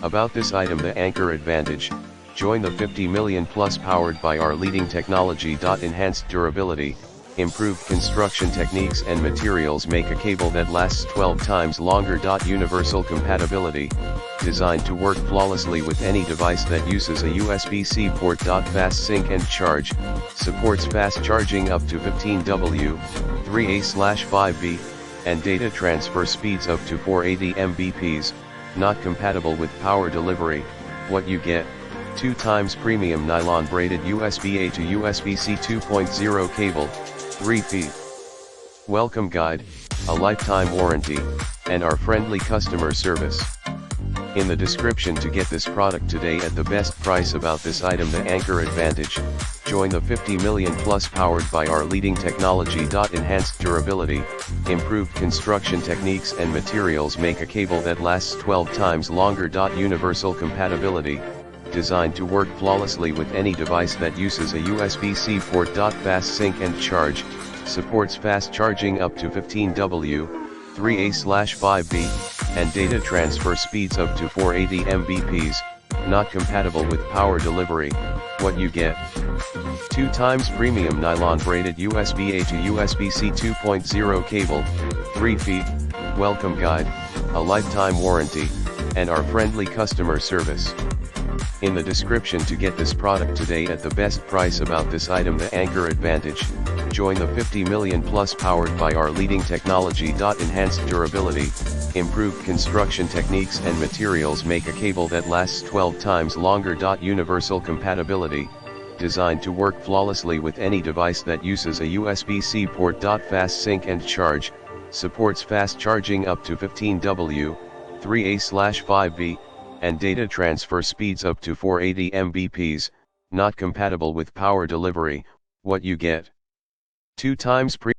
About this item, the Anker Advantage. Join the 50 million plus powered by our leading technology. Enhanced durability, improved construction techniques and materials make a cable that lasts 12 times longer. Universal compatibility, designed to work flawlessly with any device that uses a USB-C port. Fast sync and charge, supports fast charging up to 15W, 3A/5B, and data transfer speeds up to 480 Mbps, not compatible with power delivery. What you get: 2 times premium nylon braided USB-A to USB-C 2.0 cable, 3 feet. Welcome guide, a lifetime warranty, and our friendly customer service. In the description to get this product today at the best price. About this item, the Anker Advantage. Join the 50 million plus powered by our leading technology. Enhanced durability, improved construction techniques and materials make a cable that lasts 12 times longer. Universal compatibility, designed to work flawlessly with any device that uses a USB-C port. Fast sync and charge, supports fast charging up to 15W, 3A/5B, and data transfer speeds up to 480 Mbps, not compatible with power delivery. What you get: 2 times premium nylon braided USB-A to USB-C 2.0 cable, 3 feet. Welcome guide, a lifetime warranty, and our friendly customer service. In the description to get this product today at the best price. About this item, the Anker Advantage. Join the 50 million plus powered by our leading technology. Enhanced durability, improved construction techniques and materials make a cable that lasts 12 times longer. Universal compatibility, designed to work flawlessly with any device that uses a USB-C port. Fast sync and charge, supports fast charging up to 15W, 3A/5B, and data transfer speeds up to 480 Mbps, not compatible with power delivery. What you get: 2 times